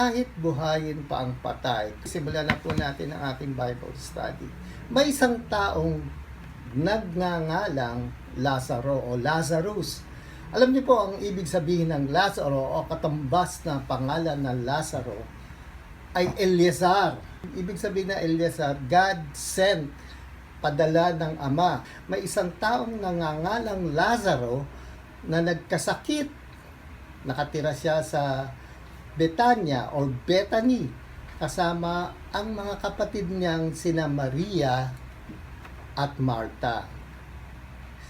Kahit buhayin pa ang patay, simulan na po natin ang ating Bible study. May isang taong nagngangalang Lazaro o Lazarus. Alam niyo po ang ibig sabihin ng Lazaro o katambas na pangalan ng Lazaro ay Eleazar. Ibig sabihin na Eleazar, God sent, padala ng Ama. May isang taong nangangalang Lazaro na nagkasakit. Nakatira siya sa Betania or Bethany kasama ang mga kapatid niyang sina Maria at Marta.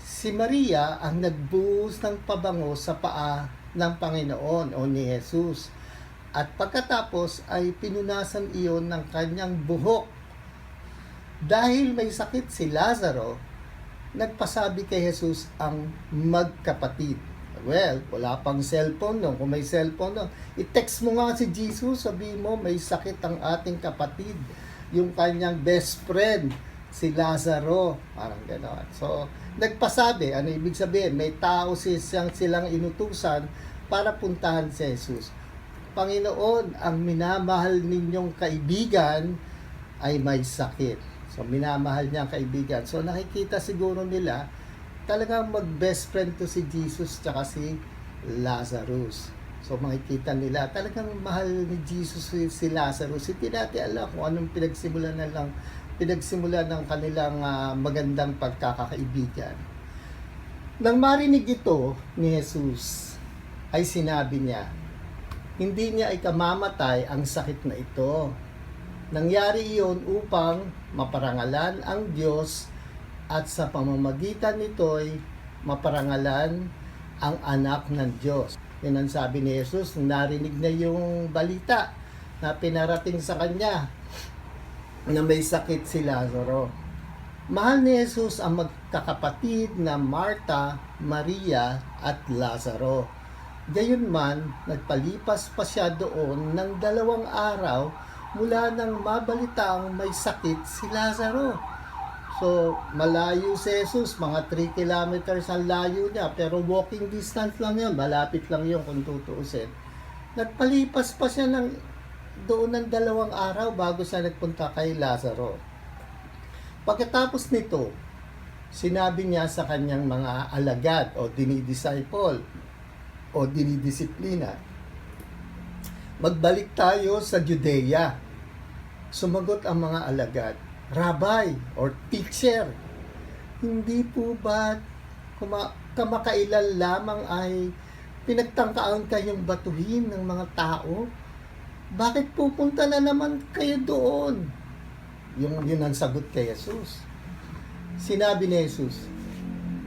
Si Maria ang nagbuhos ng pabango sa paa ng Panginoon o ni Jesus. At pagkatapos ay pinunasan iyon ng kanyang buhok. Dahil may sakit si Lazaro, nagpasabi kay Jesus ang magkapatid. Well, wala pang cellphone no. Kung may cellphone no, i-text mo nga si Jesus, sabihin mo may sakit ang ating kapatid, yung kanyang best friend, si Lazaro, parang gano'n. So, nagpasabi, ano ibig sabihin? May tao silang inutusan para puntahan si Jesus. Panginoon, ang minamahal ninyong kaibigan ay may sakit. So, minamahal niya ang kaibigan. So, nakikita siguro nila talagang mag-best friend to si Jesus tsaka si Lazarus. So makikita nila talagang mahal ni Jesus si Lazarus. Hindi natin alam kung anong pinagsimulan ng kanilang magandang pagkakaibigan. Nang marinig ito ni Jesus, ay sinabi niya, hindi niya ay kamamatay ang sakit na ito. Nangyari iyon upang maparangalan ang Diyos at sa pamamagitan nito'y maparangalan ang anak ng Diyos. Yan ang sabi ni Jesus nung narinig na yung balita na pinarating sa kanya na may sakit si Lazaro. Mahal ni Jesus ang magkakapatid na Marta, Maria at Lazaro. Gayunman, nagpalipas pa siya doon ng 2 araw mula nang mabalitaang may sakit si Lazaro. So, malayo si Jesus, mga 3 kilometers ang layo niya, pero walking distance lang yun, malapit lang yun kung tutuusin. Nagpalipas pa siya doon ng 2 araw bago siya nagpunta kay Lazaro. Pagkatapos nito, sinabi niya sa kanyang mga alagad o dinidisciple o dinidisiplina, magbalik tayo sa Judea. Sumagot ang mga alagad, Rabbi or teacher, hindi po ba kamakailan lamang ay pinagtangkaan kayong batuhin ng mga tao? Bakit pupunta na naman kayo doon? Yun ang sagot kay Jesus. Sinabi ni Jesus,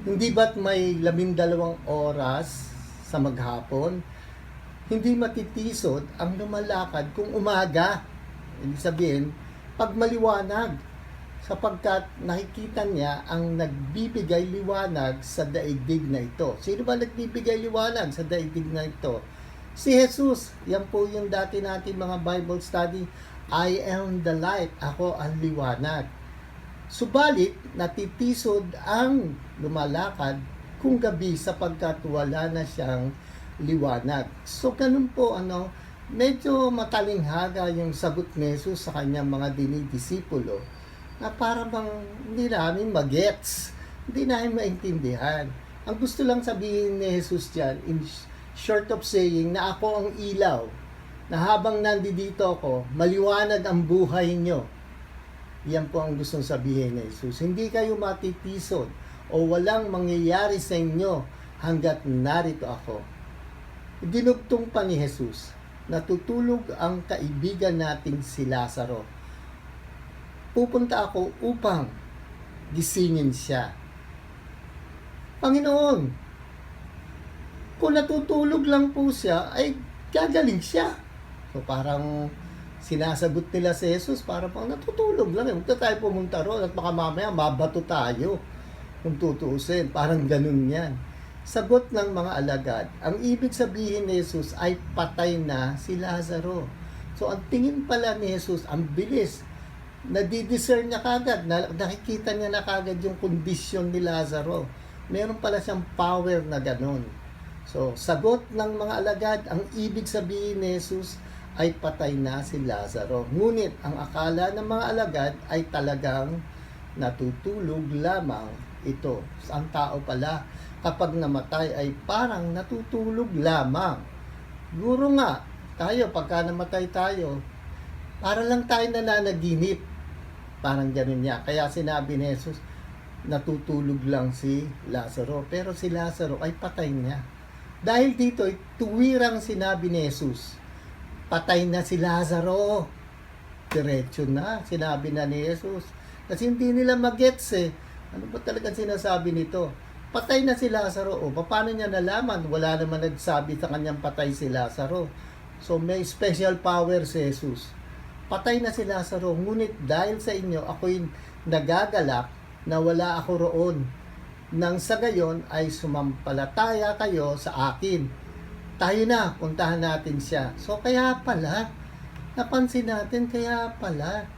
hindi ba't may 12 oras sa maghapon? Hindi matitisod ang lumalakad kung umaga. Ibig sabihin, pag maliwanag, sapagkat nakikita niya ang nagbibigay liwanag sa daigdig na ito. Sino ba nagbibigay liwanag sa daigdig na ito? Si Jesus. Yan po yung dati natin mga Bible study. I am the light. Ako ang liwanag. Subalit, natitisod ang lumalakad kung gabi sapagkat wala na siyang liwanag. So, ganun po, medyo matalinghaga yung sagot ni Jesus sa kanyang mga dinidisipulo na para bang hindi namin magets, hindi namin maintindihan. Ang gusto lang sabihin ni Jesus dyan, in short of saying, na ako ang ilaw, na habang nandito ako, maliwanag ang buhay nyo. Yan po ang gustong sabihin ni Jesus. Hindi kayo matitisod o walang mangyayari sa inyo hanggat narito ako. Dinugtong pa ni Jesus, natutulog ang kaibigan nating si Lazaro. Pupunta ako upang gisingin siya. Panginoon, kung natutulog lang po siya, ay gagaling siya. So parang sinasagot nila si Jesus, parang natutulog lang. Huwag na tayo pumunta roon at baka mamaya mabato tayo kung tutuusin. Parang ganun yan. Sagot ng mga alagad, ang ibig sabihin ni Jesus ay patay na si Lazaro. So ang tingin pala ni Jesus, ang bilis, nadidiscern niya kagad, nakikita niya na kagad yung kondisyon ni Lazaro. Meron pala siyang power na ganun. So, sagot ng mga alagad, ang ibig sabihin ni Jesus ay patay na si Lazaro. Ngunit ang akala ng mga alagad ay talagang natutulog lamang ito. Ang tao pala kapag namatay ay parang natutulog lamang. Guro nga, tayo pagka namatay tayo, para lang tayo nananaginip. Parang ganun niya. Kaya sinabi ni Jesus, natutulog lang si Lazaro. Pero si Lazaro ay patay niya. Dahil dito, tuwirang sinabi ni Jesus, patay na si Lazaro. Diretso na, sinabi na ni Jesus. Kasi hindi nila magets eh. Ano ba talaga sinasabi nito? Patay na si Lazaro. O, paano niya nalaman? Wala naman nagsabi sa kanyang patay si Lazaro. So, may special power si Jesus. Patay na si Lazaro. Ngunit dahil sa inyo, ako'y nagagalak na wala ako roon. Nang sa gayon ay sumampalataya kayo sa akin. Tayo na, puntahan natin siya. So, kaya pala, napansin natin, kaya pala,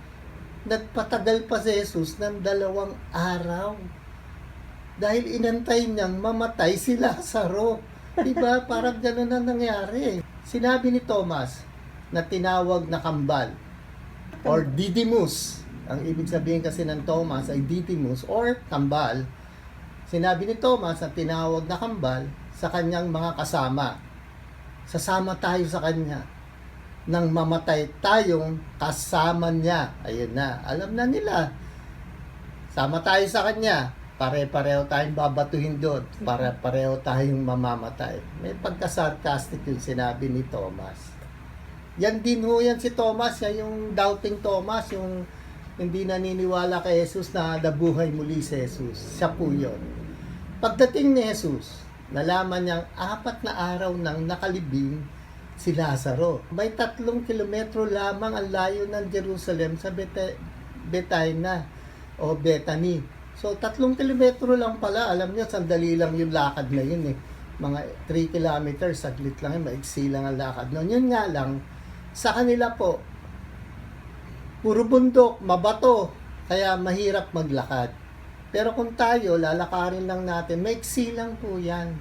nagpatagal pa si Jesus ng 2 araw. Dahil inantay niyang mamatay si Lazaro. Diba? Parang gano'n na nangyari. Sinabi ni Thomas na tinawag na kambal or Didymus. Ang ibig sabihin kasi ng Thomas ay Didymus or kambal. Sinabi ni Thomas na tinawag na kambal sa kanyang mga kasama. Sasama tayo sa kanya. Nang mamatay tayong kasama niya. Ayun na. Alam na nila. Sama tayo sa kanya. Pare-pareho tayong babatuhin doon. Pare-pareho tayong mamamatay. May pagka-sarcastic yung sinabi ni Thomas. Yan din ho yan si Thomas. Yan yung doubting Thomas. Yung hindi naniniwala kay Jesus na nabuhay muli si Jesus. Siya po yun. Pagdating ni Jesus, nalaman niyang 4 na araw nang nakalibing si Lazaro. May 3 kilometro lamang ang layo ng Jerusalem sa Bethania o Bethany. So, 3 kilometro lang pala. Alam niyo, sandali lang yung lakad na yun eh. Mga 3 kilometers, saglit lang yun. Maiksi lang ang lakad. No, yun nga lang, sa kanila po, puro bundok, mabato. Kaya mahirap maglakad. Pero kung tayo, lalakarin lang natin, maiksi lang po yan.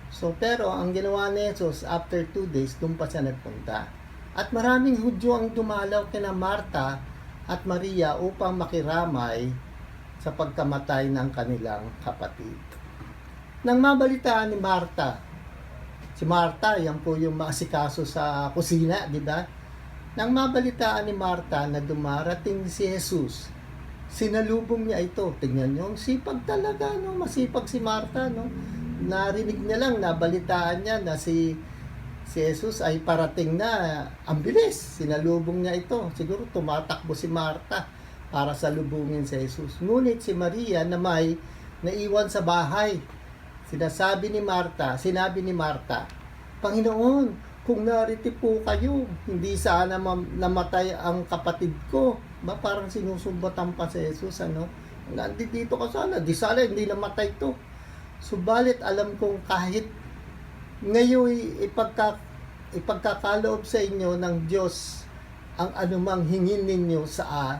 So, pero ang ginawa ni Jesus, after 2 days, doon pa siya nagpunta. At maraming Hudyo ang dumalaw kina Marta at Maria upang makiramay sa pagkamatay ng kanilang kapatid. Nang mabalitaan ni Marta, si Marta, yan po yung maasikaso sa kusina, di ba? Nang mabalitaan ni Marta na dumarating si Jesus, sinalubong niya ito. Tingnan niyo, sipag talaga, no? Masipag si Marta, no? Narinig niya lang, nabalitaan niya na si Jesus ay parating na. Ang bilis, sinalubong niya ito. Siguro tumatakbo si Marta para salubungin si Jesus. Ngunit si Maria na may naiwan sa bahay. Sinabi ni Marta, Panginoon, kung narito po kayo, hindi sana namatay ang kapatid ko. Ba, parang sinusumbatan pa si Jesus, ano? Nandito ka sana, di sana hindi namatay to. Subalit alam kong kahit ngayon ipagkakaloob sa inyo ng Diyos ang anumang hingin ninyo sa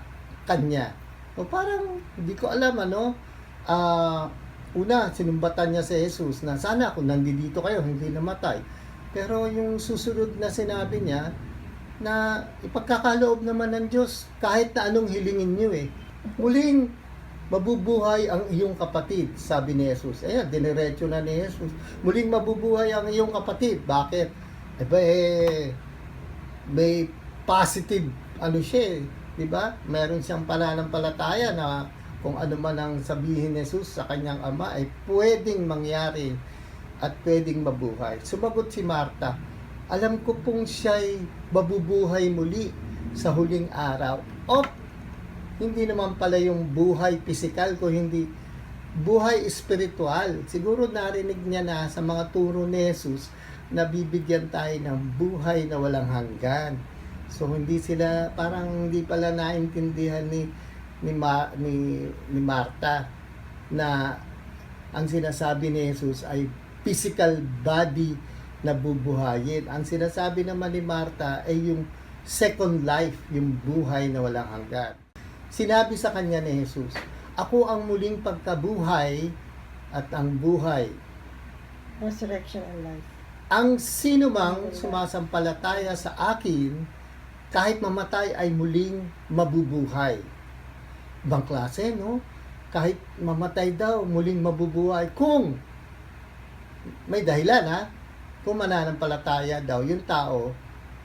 Kanya. O parang, hindi ko alam, ano, una, sinumbatan niya si Jesus na sana kung nandito kayo, hindi namatay. Pero yung susunod na sinabi niya, na ipagkakaloob naman ng Diyos kahit na anong hilingin niyo eh. Muling, mabubuhay ang iyong kapatid, sabi ni Jesus. Ayan, diniretso na ni Jesus. Muling mabubuhay ang iyong kapatid. Bakit? May positive, siya eh. Diba? Meron siyang pananampalataya na kung ano man ang sabihin ni Jesus sa kanyang ama ay pwedeng mangyari at pwedeng mabuhay. Sumagot si Marta, alam ko pong siya'y mabubuhay muli sa huling araw. Hindi naman pala yung buhay pisikal ko, hindi buhay espiritual. Siguro narinig niya na sa mga turo ni Jesus na bibigyan tayo ng buhay na walang hanggan. So hindi sila, parang hindi pala naintindihan ni Marta na ang sinasabi ni Jesus ay physical body na bubuhayin. Ang sinasabi naman ni Marta ay yung second life, yung buhay na walang hanggan. Sinabi sa kanya ni Jesus, ako ang muling pagkabuhay at ang buhay. Resurrection and life. Ang sinumang sumasampalataya sa akin kahit mamatay ay muling mabubuhay. Ibang klase, no? Kahit mamatay daw, muling mabubuhay. Kung may dahilan, ha? Kung mananampalataya daw yung tao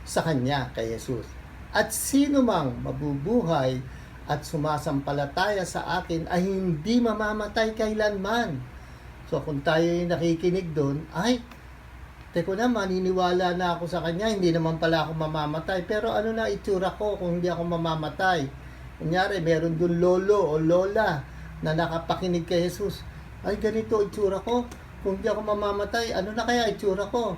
sa kanya, kay Jesus. At sino mang mabubuhay at sumasampalataya sa akin ay hindi mamamatay kailanman. So kung tayo yung nakikinig doon, ay, teko na, maniniwala na ako sa kanya, hindi naman pala ako mamamatay. Pero ano na itsura ko kung hindi ako mamamatay? Kunyari, meron doon lolo o lola na nakapakinig kay Jesus. Ay, ganito itsura ko. Kung hindi ako mamamatay, ano na kaya itsura ko?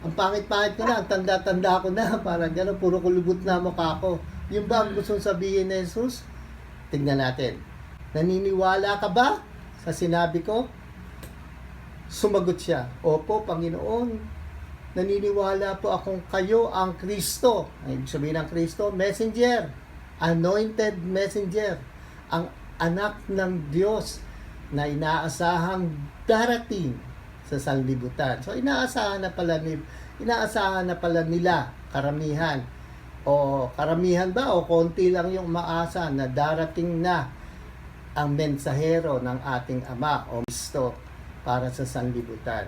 Ang pangit-pangit ko na, ang tanda-tanda ko na. Parang gano'n, puro kulubot na mukha ko. Yung ba ang gustong sabihin ni Jesus? Tignan natin. Naniniwala ka ba sa sinabi ko? Sumagot siya, Opo, Panginoon. Naniniwala po akong kayo ang Kristo. Ang ibig sabihin ng Kristo, messenger. Anointed messenger. Ang anak ng Diyos na inaasahang darating sa sanlibutan. So inaasahan na pala nila karamihan. O karamihan ba o konti lang yung maasa na darating na ang mensahero ng ating Ama o Kristo para sa sanlibutan.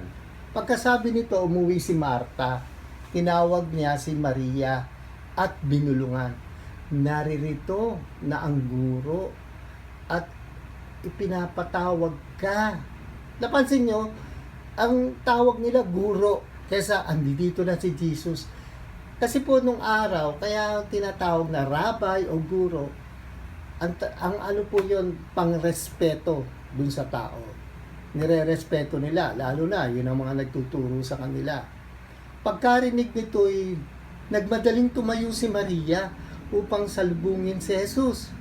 Pagkasabi nito, umuwi si Marta. Tinawag niya si Maria at binulungan. Naririto na ang guro at ipinapatawag ka. Napansin nyo, ang tawag nila guro kesa andito na si Jesus. Kasi po nung araw, kaya tinatawag na rabbi o guro, ang ano po yun, pangrespeto dun sa tao. Nire-respeto nila, lalo na, yun ang mga nagtuturo sa kanila. Pagkarinig nito'y nagmadaling tumayo si Maria upang salubungin si Jesus.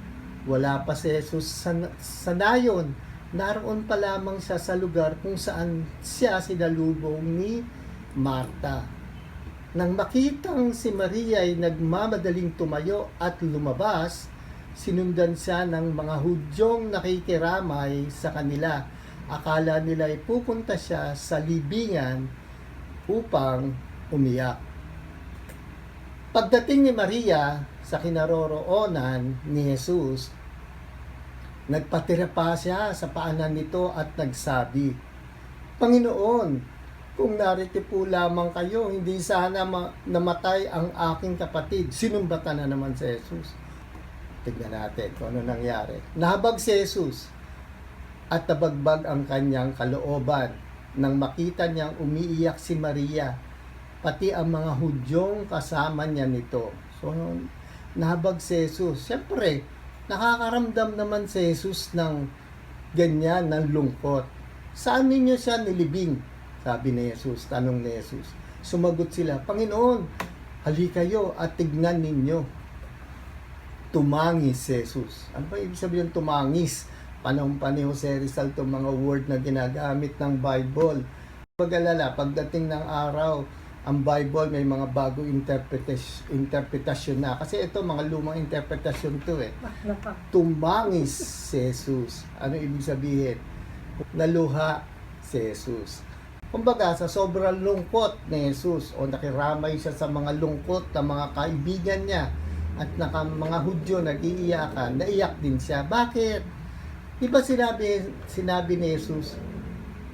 Wala pa si Jesus sa nayon. Naroon pa lamang siya sa lugar kung saan siya sinalubong ni Marta. Nang makitang si Maria ay nagmamadaling tumayo at lumabas, sinundan siya ng mga Hudyong nakikiramay sa kanila. Akala nila ay pupunta siya sa libingan upang umiyak. Pagdating ni Maria sa kinaroroonan ni Jesus, nagpatira pa siya sa paanan nito at nagsabi, Panginoon, kung narito po lamang kayo, hindi sana namatay ang aking kapatid. Sinumbatan na naman si Jesus. Tignan natin kung ano nangyari. Nahabag si Jesus at nabagbag ang kanyang kalooban nang makita niyang umiiyak si Maria, pati ang mga Hudyong kasama niya nito. So, nahabag si Jesus. Siyempre, nakakaramdam naman si Jesus ng ganyan, ng lungkot. Saan ninyo siya nilibing? Sabi ni Jesus, tanong ni Jesus. Sumagot sila, Panginoon, hali kayo at tignan ninyo. Tumangis si Jesus. Ano ba ibig sabihin tumangis? Panahon pa ni Jose Rizal itong mga word na ginagamit ng Bible. Pag-alala, pagdating ng araw, ang Bible may mga bagong interpretasyon na. Kasi ito, mga lumang interpretasyon to eh. Tumangis si Jesus. Ano ibig sabihin? Naluha si Jesus. Kumbaga, sa sobrang lungkot ni Jesus o nakiramay siya sa mga lungkot ng mga kaibigan niya at mga Hudyo nag-iiyakan, naiyak din siya. Bakit? Diba sinabi ni Jesus,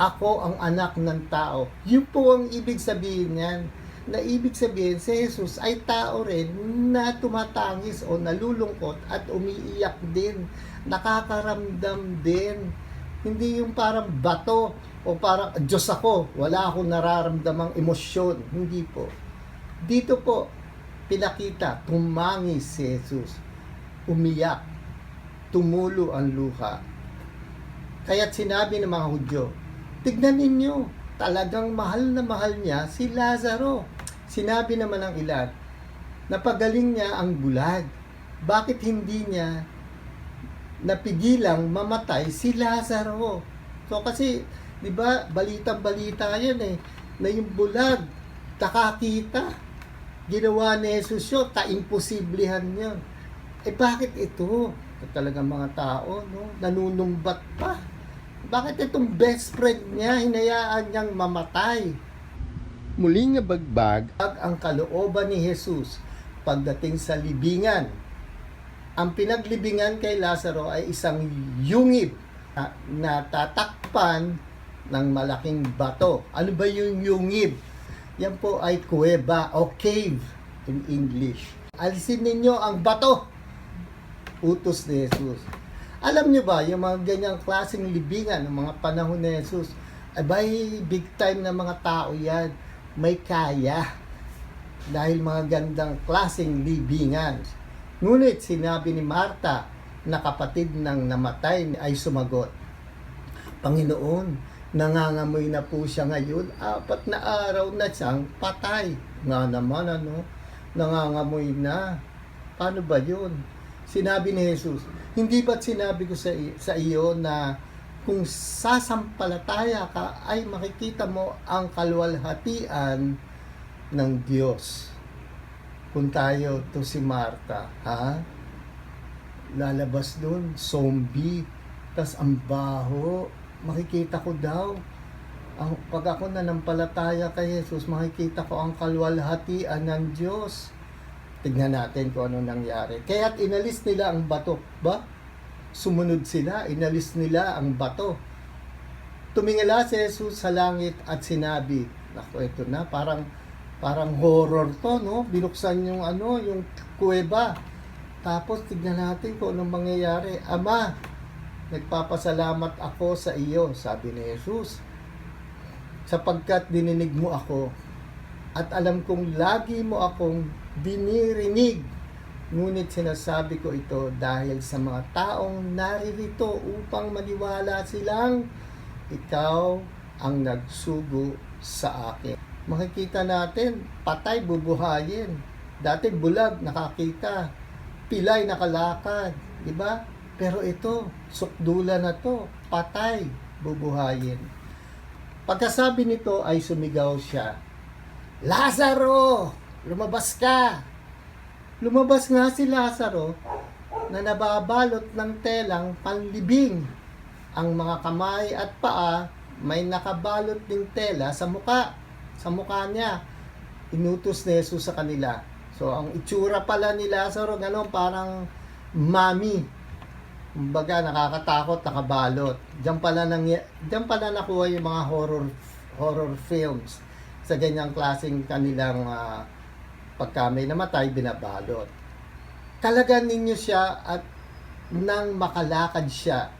Ako ang anak ng tao. Yun po ang ibig sabihin niyan. Na ibig sabihin, si Jesus ay tao rin na tumatangis o nalulungkot at umiiyak din. Nakakaramdam din. Hindi yung parang bato o parang Diyos ako, wala akong nararamdamang emosyon. Hindi po. Dito po, pinakita, tumangis si Jesus. Umiyak. Tumulo ang luha. Kaya't sinabi ng mga Hudyo, tignan ninyo, talagang mahal na mahal niya si Lazaro. Sinabi naman ng ilan, napagaling niya ang bulag. Bakit hindi niya napigilang mamatay si Lazaro? So kasi, di ba, balitang-balita yan eh, na yung bulag, nakakita. Ginawa ni Jesus yun, kaimposiblihan yun. Eh bakit ito? Talagang mga tao, no, nanunumbat pa. Bakit itong best friend niya, hinayaan niyang mamatay? Muling nabagbag ang kalooban ni Jesus pagdating sa libingan. Ang pinaglibingan kay Lazaro ay isang yungib na tatakpan ng malaking bato. Ano ba yung yungib? Yan po ay kuweba o cave in English. Alisin ninyo ang bato. Utos ni Jesus. Alam nyo ba, yung mga ganyang klaseng libingan ng mga panahon ni Jesus, abay, big time na mga tao yan. May kaya. Dahil mga gandang klaseng libingan. Ngunit sinabi ni Marta na kapatid ng namatay ay sumagot, Panginoon, nangangamoy na po siya ngayon. 4 na araw na siyang patay. Nga naman, nangangamoy na. Paano ba yun? Sinabi ni Jesus, hindi ba't sinabi ko sa iyo na kung sasampalataya ka ay makikita mo ang kaluwalhatian ng Diyos. Kung tayo to si Marta, lalabas doon, zombie, tas ang baho, makikita ko daw, pag ako nanampalataya kay Jesus, makikita ko ang kaluwalhatian ng Diyos. Tignan natin kung ano nangyari. Kaya't inalis nila ang bato. Ba? Sumunod sila, inalis nila ang bato. Tumingala si Jesus sa langit at sinabi, naku, ito na, parang horror to, no? Binuksan yung yung kuweba. Tapos tignan natin kung anong mangyayari. Ama, nagpapasalamat ako sa iyo, sabi ni Jesus, sapagkat dininig mo ako at alam kong lagi mo akong dinirinig. Ngunit sinasabi ko ito dahil sa mga taong naririto upang maniwala silang ikaw ang nagsugo sa akin. Makikita natin, patay bubuhayin. Dati bulag, nakakita. Pilay, nakalakad. Diba? Pero ito, sukdula na to. Patay, bubuhayin. Pagkasabi nito ay sumigaw siya, Lazaro! Lumabas ka! Lumabas nga si Lazaro na nababalot ng telang panlibing. Ang mga kamay at paa may nakabalot ding tela sa muka. Sa mukha niya. Inutos ni Jesus sa kanila. So, ang itsura pala ni Lazaro, parang mami. Kumbaga, nakakatakot, nakabalot. Diyan pala nakuha yung mga horror films sa ganyang klaseng kanilang pagka may namatay, binabalot. Kalagan ninyo siya at nang makalakad siya.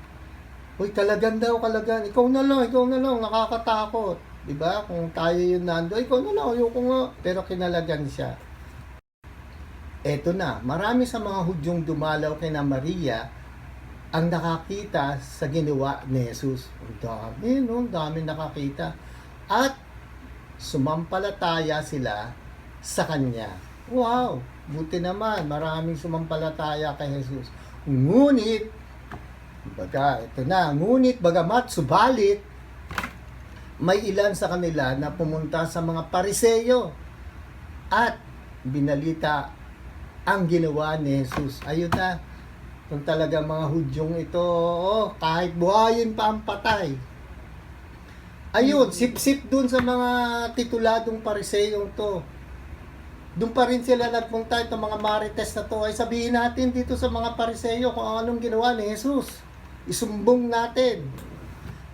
Uy, kalagan daw, kalagan. Ikaw na lang, nakakatakot. Diba? Kung tayo yung nando, ikaw na lang, ayoko nga. Pero kinalagan siya. Eto na, marami sa mga Hudyong dumalaw kay na Maria ang nakakita sa ginawa ni Jesus. Ang dami nakakita. At sumampalataya sila sa Kanya. Wow! Buti naman, maraming sumampalataya kay Jesus. Ngunit, bagamat subalit, may ilan sa kanila na pumunta sa mga Pariseyo at binalita ang ginawa ni Jesus. Ayun na, kung talaga mga Hudyong ito, kahit buhayin pa ang patay. Ayun, sip-sip dun sa mga tituladong Pariseyong to. Doon pa rin sila nagpunta, itong mga marites na to. Ay sabihin natin dito sa mga Pariseyo kung anong ginawa ni Jesus. Isumbong natin.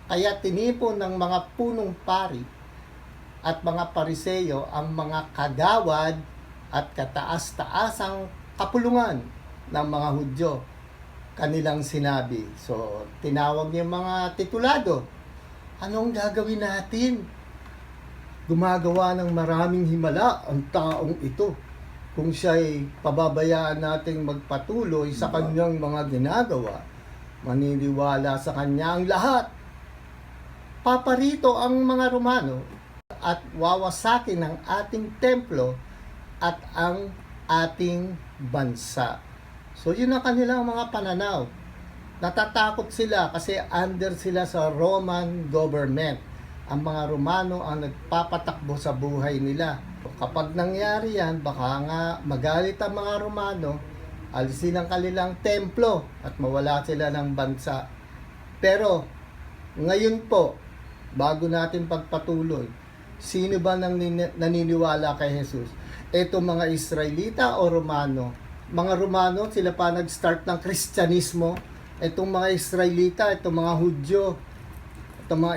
Kaya tinipon ng mga punong pari at mga Pariseyo ang mga kagawad at kataas-taasang kapulungan ng mga Hudyo. Kanilang sinabi. So, tinawag niya mga titulado. Anong gagawin natin? Gumagawa ng maraming himala ang taong ito. Kung siya'y pababayaan nating magpatuloy sa kanyang mga ginagawa, maniniwala sa kanya ang lahat. Paparito ang mga Romano at wawasakin ang ating templo at ang ating bansa. So yun ang kanilang mga pananaw. Natatakot sila kasi under sila sa Roman government. Ang mga Romano ang nagpapatakbo sa buhay nila. Kapag nangyari yan, baka nga magalit ang mga Romano, alisin ang kanilang templo at mawala sila ng bansa. Pero ngayon po, bago natin pagpatuloy, sino ba nang naniniwala kay Jesus? Ito mga Israelita o Romano? Mga Romano, sila pa nag-start ng Kristyanismo. Itong mga Israelita, itong mga Hudyo, itong mga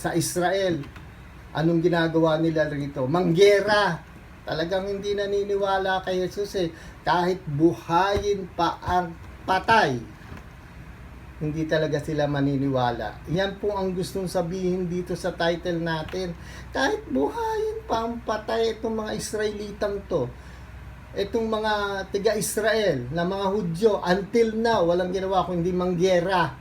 sa Israel, anong ginagawa nila rito? Manggera. Talagang hindi naniniwala kay Jesus eh. Kahit buhayin pa ang patay, hindi talaga sila maniniwala. Yan po ang gustong sabihin dito sa title natin. Kahit buhayin pa ang patay itong mga Israelitang to, itong mga tiga-Israel na mga Hudyo, until now, walang ginawa kundi manggera.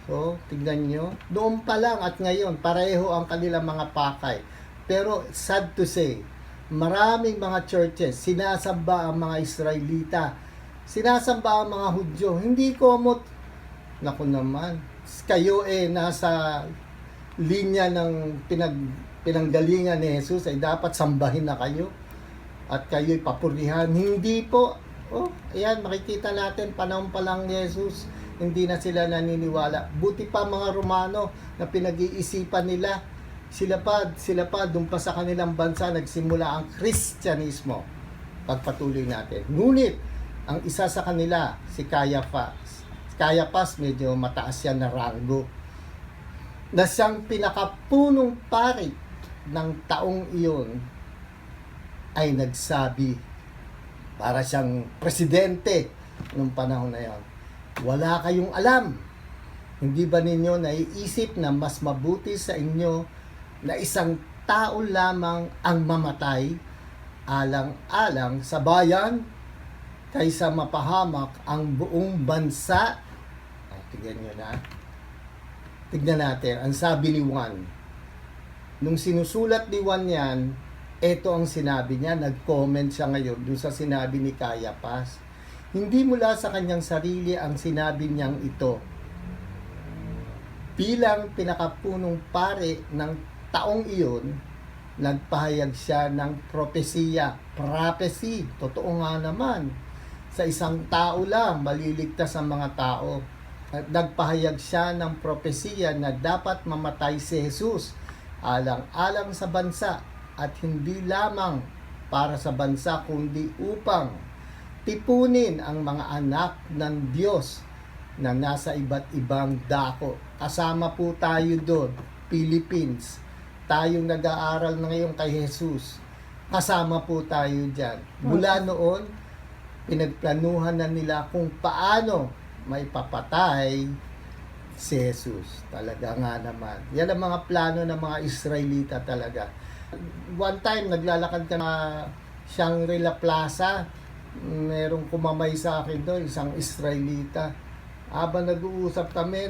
So, tignan nyo. Doon pa lang at ngayon, pareho ang kanilang mga pakay. Pero, sad to say, maraming mga churches, sinasamba ang mga Israelita, sinasamba ang mga Hudyo. Hindi komot. Naku naman, kayo nasa linya ng pinanggalingan ni Jesus ay dapat sambahin na kayo at kayo'y papurihan. Hindi po. Ayan, makikita natin panahon pa lang ni Jesus, hindi na sila naniniwala. Buti pa mga Romano na pinag-iisipan nila, sila pa doon pa sa kanilang bansa nagsimula ang Kristyanismo. Pagpatuloy natin. Ngunit ang isa sa kanila, si Caiaphas, medyo mataas yan na ranggo, na siyang pinakapunong pari ng taong iyon, ay nagsabi, para siyang presidente nung panahon na yon, wala kayong alam. Hindi ba ninyo naiisip na mas mabuti sa inyo na isang tao lamang ang mamatay alang-alang sa bayan kaysa mapahamak ang buong bansa? Tignan nyo na. Tignan natin. Ang sabi ni Juan. Nung sinusulat ni Juan yan, ito ang sinabi niya. Nag-comment siya ngayon doon sa sinabi ni Caiaphas. Hindi mula sa kanyang sarili ang sinabi niyang ito. Bilang pinakapunong pare ng taong iyon, nagpahayag siya ng propesiya. Prophecy. Totoo nga naman. Sa isang tao lang, maliligtas ang mga tao. At nagpahayag siya ng propesiya na dapat mamatay si Jesus alang-alang sa bansa at hindi lamang para sa bansa kundi upang tipunin ang mga anak ng Diyos na nasa iba't ibang dako. Kasama po tayo doon, Philippines. Tayong nag-aaral na ngayon kay Jesus. Kasama po tayo dyan. Mula noon, pinagplanuhan na nila kung paano may papatay si Jesus. Talaga nga naman. Yan ang mga plano ng mga Israelita talaga. One time, naglalakad ka na Shangri-La Plaza. Merong kumamay sa akin doon, isang Israelita. Habang nag-uusap kami,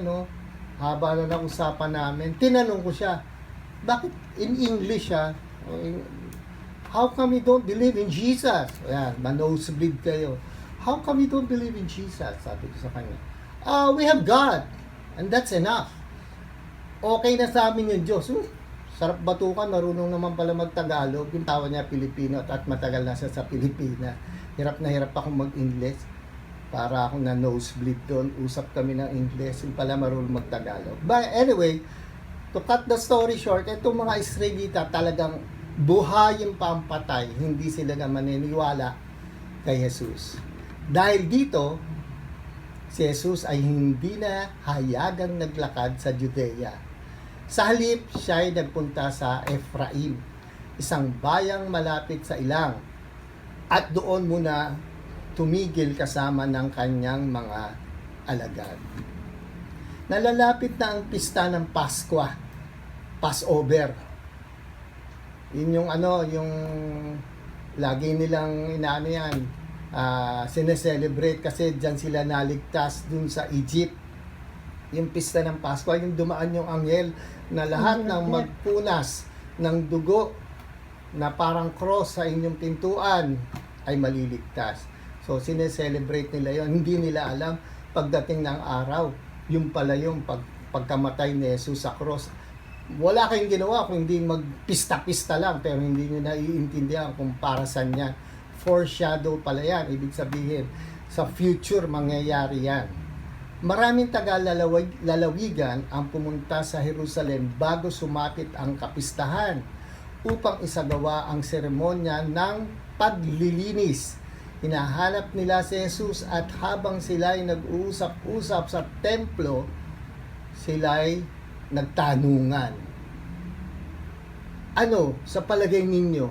habang na usapan namin, tinanong ko siya, bakit in English how come you don't believe in Jesus? Ayan, ma-nosebleed kayo. How come you don't believe in Jesus? Sabi ko sa kanya. We have God. And that's enough. Okay na sa amin yung Diyos. Sarap batukan, marunong naman pala mag-Tagalog. Yung tawa niya Pilipino at matagal na siya sa Pilipina. Hirap na hirap ako mag-English. Para ako na nosebleed doon. Usap kami ng English. Yung pala marunong mag-Tagalog. But anyway, to cut the story short, itong mga Israelita talagang buhayin pa ang patay. Hindi sila na maniniwala kay Jesus. Dahil dito, si Jesus ay hindi na hayagang naglakad sa Judea. Sa halip, siya ay nagpunta sa Ephraim, isang bayang malapit sa ilang. At doon muna tumigil kasama ng kanyang mga alagad. Nalalapit na ang pista ng Pasko, Passover. Yun yung yung lagi nilang yan, sineselebrate kasi dyan sila naligtas dun sa Egypt. Yung pista ng Pasko, yung dumaan yung anghel na lahat ng magpunas ng dugo na parang cross sa inyong pintuan ay maliligtas. So sineselebrate nila yon. Hindi nila alam pagdating ng araw, yung pala yung pagkamatay ni Jesus sa cross. Wala kayong ginawa kung hindi magpista-pista lang, pero hindi nyo naiintindihan kung para saan yan. Foreshadow pala yan. Ibig sabihin, sa future mangyayari yan. Maraming taga-lalawigan ang pumunta sa Jerusalem bago sumapit ang kapistahan upang isagawa ang seremonya ng paglilinis. Hinahanap nila si Jesus at habang sila ay nag-uusap-usap sa templo, sila ay nagtanungan. Ano, sa palagay ninyo,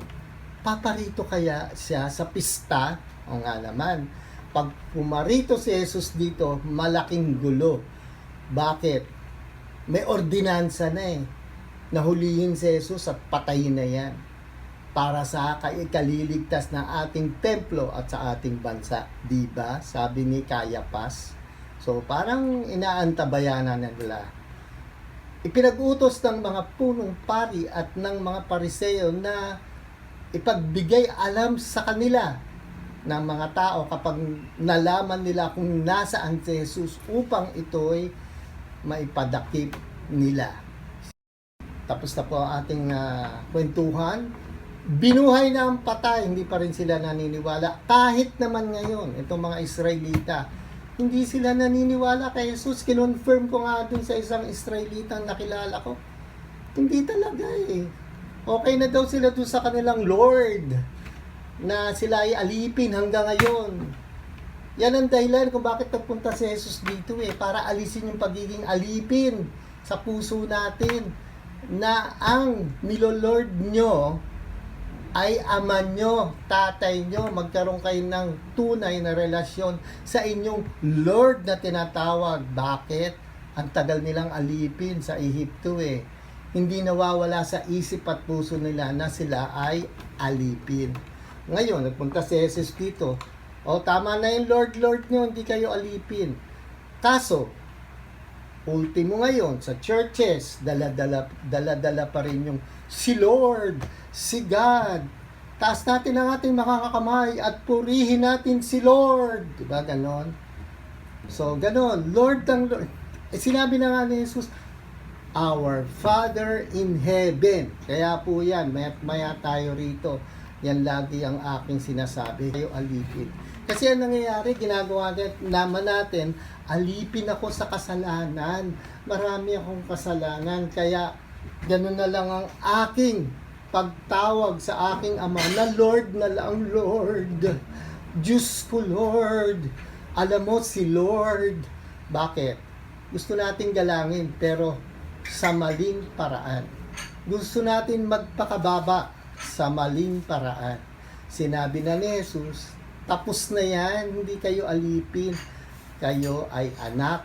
paparito kaya siya sa pista? O nga naman, pag pumarito si Jesus dito, malaking gulo. Bakit? May ordinansa na eh. Nahulihin si Jesus at patayin na yan para sa kaliligtas ng ating templo at sa ating bansa. Diba? Sabi ni Caiaphas. So, parang inaantabayanan na nila. Ipinag-utos ng mga punong pari at ng mga pariseo na ipagbigay alam sa kanila ng mga tao kapag nalaman nila kung nasaan si Jesus upang ito'y maipadakip nila. Tapos na po ang ating kwentuhan. Binuhay na ang patay, hindi pa rin sila naniniwala. Kahit naman ngayon, itong mga Israelita, hindi sila naniniwala kay Jesus. Kinonfirm ko nga dun sa isang Israelitang nakilala ko. Hindi talaga eh. Okay na daw sila dun sa kanilang Lord na sila ay alipin hanggang ngayon. Yan ang dahilan kung bakit nagpunta si Jesus dito eh. Para alisin yung pagiging alipin sa puso natin na ang nilolord nyo ay ama nyo, tatay nyo, magkaroon kayo ng tunay na relasyon sa inyong Lord na tinatawag. Bakit? Ang tagal nilang alipin sa Ehipto eh. Hindi nawawala sa isip at puso nila na sila ay alipin. Ngayon, nagpunta si Jesus dito. O, tama na yung Lord nyo, hindi kayo alipin. Kaso, ultimo ngayon, sa churches, dala-dala pa rin yung si Lord, si God. Taas natin ang ating makakakamay at purihin natin si Lord. Diba ganon? So, ganon. Lord ang Lord. Sinabi na nga ni Jesus, Our Father in Heaven. Kaya po yan, maya tayo rito. Yan lagi ang aking sinasabi. Kayo alipin. Kasi ang nangyayari, ginagawa naman natin, alipin ako sa kasalanan. Marami akong kasalanan. Kaya, ganun na lang ang aking pagtawag sa aking Ama na Lord na lang, Lord. Diyos ko, Lord. Alam mo, si Lord. Bakit? Gusto nating galangin, pero sa maling paraan. Gusto natin magpakababa sa maling paraan. Sinabi na ni Jesus, tapos na yan, hindi kayo alipin. Kayo ay anak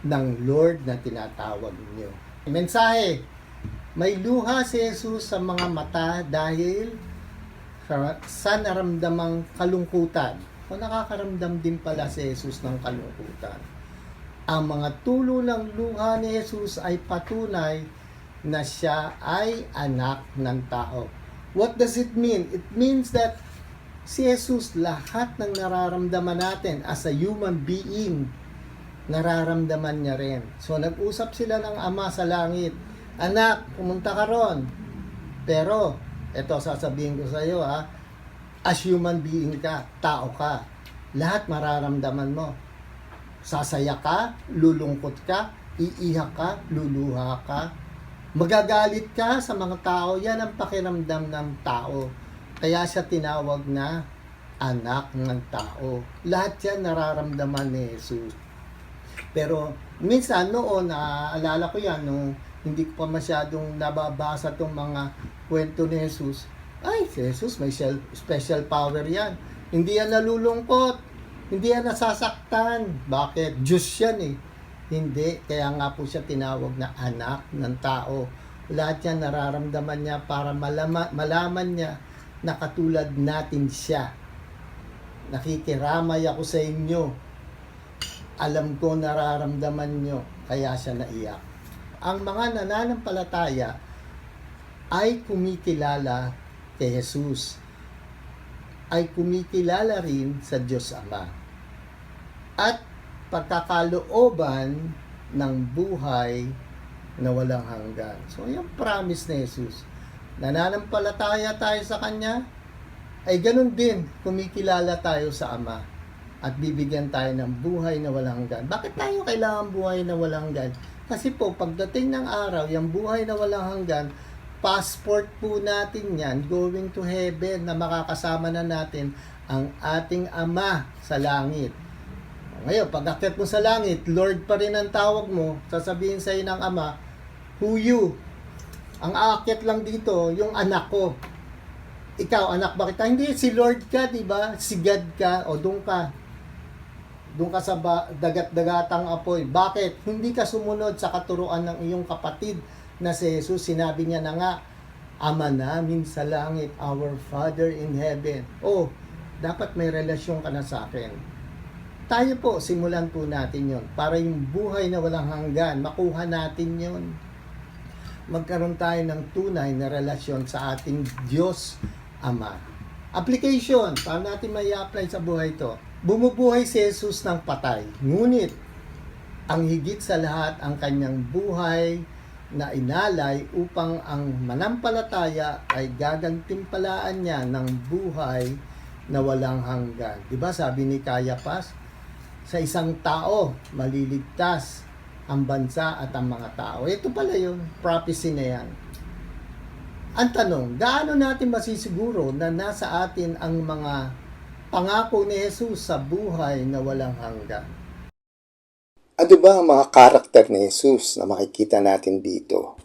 ng Lord na tinatawag niyo. Mensahe, may luha si Jesus sa mga mata dahil sa naramdamang kalungkutan. O nakakaramdam din pala si Jesus ng kalungkutan. Ang mga tulo ng luha ni Jesus ay patunay na siya ay anak ng tao. What does it mean? It means that si Jesus, lahat ng nararamdaman natin as a human being, nararamdaman niya rin. So, nag-usap sila ng Ama sa langit. Anak, pumunta ka ron. Pero, eto sasabihin ko sa iyo as human being ka, tao ka, lahat mararamdaman mo. Sasaya ka, lulungkot ka, iiyak ka, luluha ka, magagalit ka sa mga tao. Yan ang pakiramdam ng tao. Kaya siya tinawag na anak ng tao. Lahat yan nararamdaman ni Jesus. Pero minsan noon, naaalala ko yan, nung hindi ko pa masyadong nababasa itong mga kwento ni Jesus. Ay, si Jesus may special power yan. Hindi yan nalulungkot. Hindi yan nasasaktan. Bakit? Diyos yan eh. Hindi. Kaya nga po siya tinawag na anak ng tao. Lahat yan nararamdaman niya para malaman niya na katulad natin siya. Nakikiramay ako sa inyo. Alam ko nararamdaman nyo. Kaya siya naiyak. Ang mga nananampalataya ay kumikilala kay Jesus. Ay kumikilala rin sa Diyos Ama. At pagkakalooban ng buhay na walang hanggan. So, yung promise ni Jesus. Nananampalataya tayo sa Kanya, ay ganun din, kumikilala tayo sa Ama. At bibigyan tayo ng buhay na walang hanggan. Bakit tayo kailangan buhay na walang hanggan? Kasi po, pagdating ng araw, yung buhay na walang hanggan, passport po natin yan, going to heaven, na makakasama na natin ang ating Ama sa langit. Ngayon, pag akyat mo sa langit, Lord pa rin ang tawag mo, sasabihin sa ng Ama, who you? Ang aakyat lang dito, yung anak ko. Ikaw, anak ba kita? Hindi, si Lord ka, di ba? Si God ka, o doon ka. Doon ka sa dagat-dagatang apoy. Bakit? Hindi ka sumunod sa katuruan ng iyong kapatid na si Jesus. Sinabi niya na nga, Ama namin sa langit, our Father in heaven. Oh, dapat may relasyon ka na sa akin. Tayo po, simulan po natin yon para yung buhay na walang hanggan, makuha natin yon. Magkaroon tayo ng tunay na relasyon sa ating Diyos Ama. Application, paano natin may apply sa buhay to? Bumubuhay si Jesus ng patay. Ngunit, ang higit sa lahat ang kanyang buhay na inalay upang ang manampalataya ay gagantimpalaan niya ng buhay na walang hanggan. Diba sabi ni Caiaphas, sa isang tao maliligtas ang bansa at ang mga tao. Ito pala yung prophecy na yan. Ang tanong, gaano natin masisiguro na nasa atin ang mga pangako ni Jesus sa buhay na walang hanggan? Ano ba ang mga karakter ni Jesus na makikita natin dito?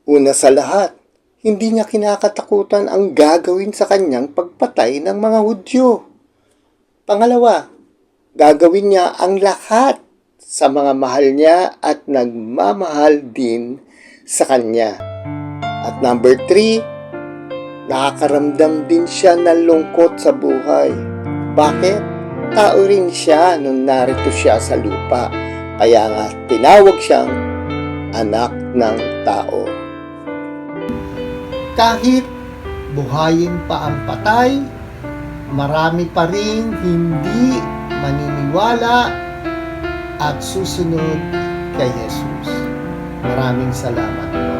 Una sa lahat, hindi niya kinakatakutan ang gagawin sa kanyang pagpatay ng mga Hudyo. Pangalawa, gagawin niya ang lahat sa mga mahal niya at nagmamahal din sa kanya. At number 3, nakakaramdam din siya ng lungkot sa buhay. Bakit? Tao rin siya nung narito siya sa lupa. Kaya nga tinawag siyang anak ng tao. Kahit buhayin pa ang patay, marami pa rin hindi maniniwala at susunod kay Jesus. Maraming salamat.